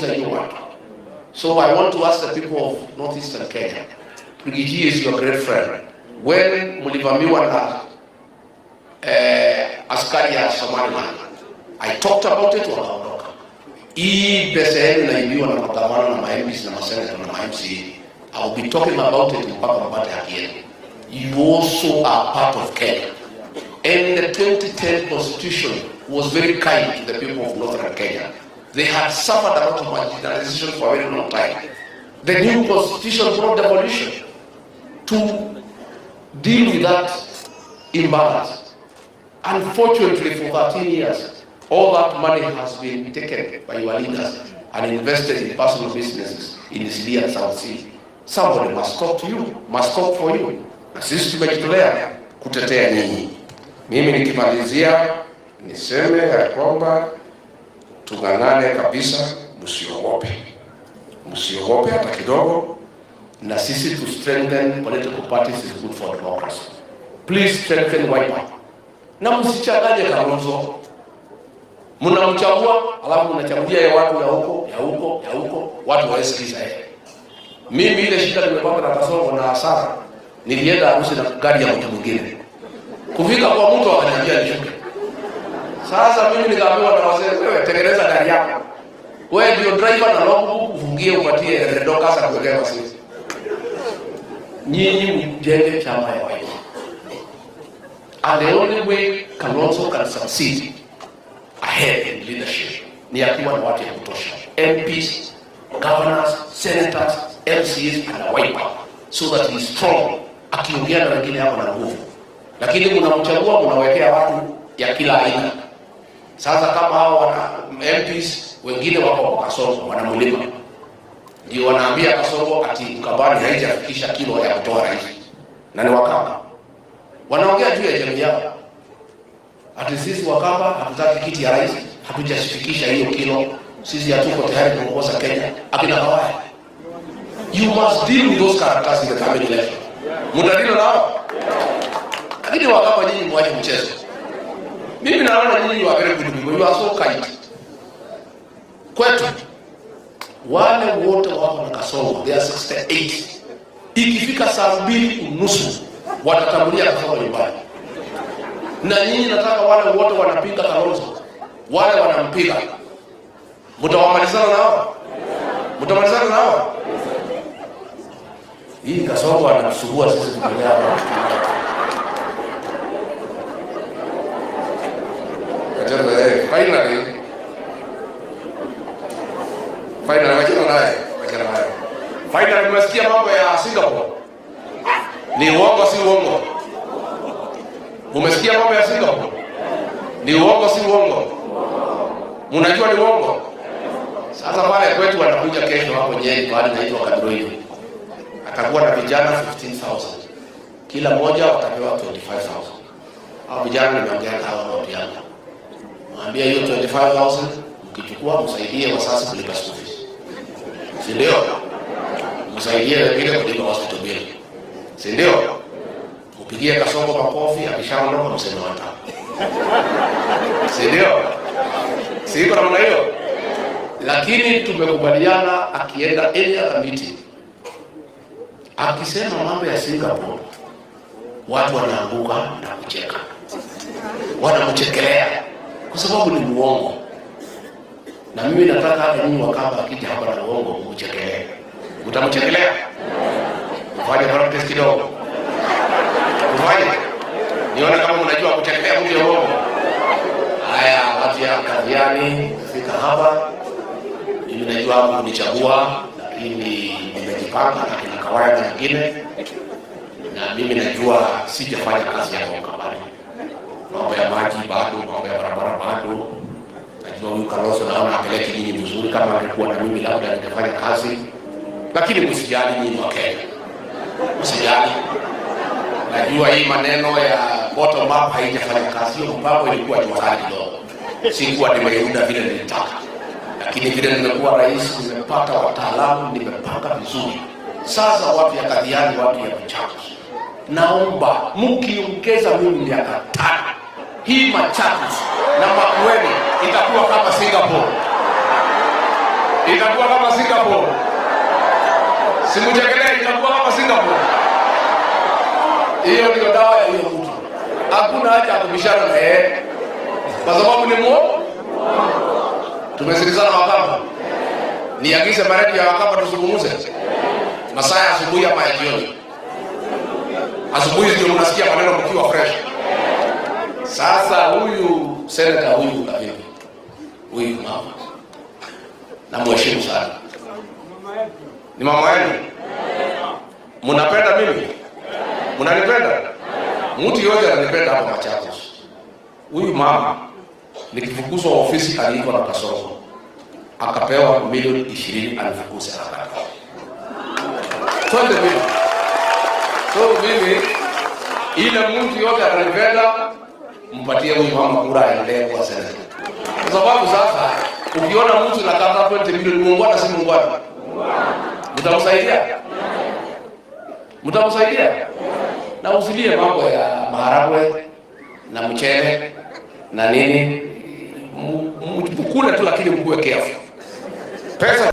kuuliza hiyo watu. So I want to ask the people of Northeastern Kenya, Rigiji is your great friend. When mlivamiwa na askari ya Somaliland, I talked about it wakaondoka. Hii pesa yenu naibiwa na magavana na ma-MPs na ma-senator na ma-MCA, I'll be talking about it mpaka mpate haki yenu. You also are part of Kenya. And the 2010 constitution was very kind to the people of Northern Kenya. They had suffered a lot of marginalization for a very long time. The new constitution brought devolution to deal with that imbalance. Unfortunately, for 13 years, all that money has been taken by your leaders and invested in personal businesses in Eastleigh and South Sea. Somebody must talk to you, must talk for you. Na sisi tumejitolea kutetea ninyi. Mimi nikimalizia niseme ya kwamba tungangane kabisa, msiogope. Msiogope hata kidogo, na sisi to strengthen political parties is good for democracy. Please strengthen Wiper. Na msichanganye Kalonzo. Mnamchagua alafu mnachagulia ya watu ya huko, watu waesikiza yeye. Mimi ile shida nimepata na Kasongo na hasara, nilienda harusi na gari ya mtu mwingine. Kufika kwa mtu akaniambia nishuke. Sasa mimi nikaambiwa na wazee, wewe tengeneza gari yako. Wewe ndio driver na logbook ufungie upatie redo kasa kuwekea sisi. Nyinyi mjenge chama ya Wiper. And the only way Kalonzo can succeed ahead in leadership ni akiwa na watu ya kutosha. MPs, governors, senators, MCs and a Wiper, so that he is strong. Akiongea na wengine hapo na nguvu. Lakini mnamchagua mnawekea watu ya kila aina. Sasa kama hao wana MPs wengine wako kwa Kasongo wanamlima, ndio wanaambia Kasongo ati Mkabani haijafikisha kilo ya kutoa rais. Na ni Wakamba. Wanaongea juu ya jamii yao. Ati sisi Wakamba hatutaki kiti ya rais, hatujafikisha hiyo kilo. Sisi hatuko tayari kuongoza Kenya. Akina Kawaya. You must deal with those characters in the coming election. Mtadilo nao. Lakini Wakamba nyinyi mwache mchezo. Mimi naona nyinyi wa very good people. You are so kind. Kwetu wale wote wako na Kasongo, they are 68. Ikifika saa 2:30 watatambulia Kasongo nyumbani. Na nyinyi nataka wale wote wanapinga Kalonzo, wale wanampiga, mtawamalizana nao? Mtamalizana nao? Hii Kasongo anasugua sisi kuendelea hapa. Finally mmesikia mambo ya Singapore. Ni uongo si uongo? Umesikia mambo ya Singapore? Ni uongo si uongo? Mnajua ni uongo? Sasa pale kwetu wanakuja kesho hapo Nyeri pale naitwa Kadroyo. Atakuwa na vijana 15,000. Kila mmoja watapewa 25,000. Hao vijana nimeongea nao watu yangu. Mwambie hiyo 25,000 mkichukua msaidie wasasi kulipa school fees. Si ndio? Msaidie wengine kulipa hospital bill. Si ndio? Upigie Kasongo makofi akishaondoka mseme wata. Si ndio? Si iko namna hiyo? Lakini tumekubaliana akienda any other meeting, akisema mambo ya Singapore, watu wanaanguka na kucheka. Wanamchekelea kwa sababu ni muongo. Na mimi nataka hata nyinyi Wakamba akija hapa na uongo mchekelee. Mtamchekelea? Fanya practice kidogo. Fanya. Niona kama mnajua kuchekelea mtu ya uongo. Haya, watu ya Kaviani fika hapa. Mimi najua hapo kunichagua, lakini nimejipanga na kina Kawaya na wengine. Na mimi najua sijafanya kazi yako Mkabani. Mambo ya maji bado, mambo ya barabara bado. Najua huyu Kalonzo naona apeleke nyinyi vizuri, kama angekuwa na mimi labda ningefanya kazi. Lakini msijali nyinyi wa Kenya. Msijali. Najua hii maneno ya bottom up haijafanya kazi. Hiyo mpango ilikuwa ni wakati kidogo. Sikuwa nimeunda vile nilitaka. Lakini vile nimekuwa rais, nimepata wataalamu, nimepanga vizuri. Sasa watu ya Kadhiani, watu ya Machakos, naomba mkiongeza mimi miaka 5, hii Machakos na Makueni itakuwa kama Singapore. itakuwa kama Singapore. Simuchekelea, itakuwa kama Singapore. Hiyo ndio dawa ya hiyo mtu. Hakuna haja ya kubishana na yeye, kwa sababu ni muongo. Tumesikizana Wakamba, niagize maredi ya Wakamba tuzungumze masaa ya asubuhi ama ya jioni. Asubuhi ndio mnasikia maneno mkiwa fresh. Sasa huyu senator huyu Kavimbi, huyu mama na mheshimu sana, ni mama yenu. Mnapenda mimi, mnanipenda, mtu yote ananipenda hapa Machakos. Huyu mama nikifukuzwa ofisi aliitwa na Kasongo, akapewa milioni 20 alifukuza haraka 20 milioni. So mimi ile mtu yote ananipenda, mpatie huyu mama kura aendelee kwa seneta. Kwa sababu sasa ukiona mtu nakata 20 milioni, muungwana si muungwana? Mtamsaidia? Mtamsaidia? Na usilie mambo ya maharagwe na mchele na nini, mkule tu, lakini mkuwe careful. Pesa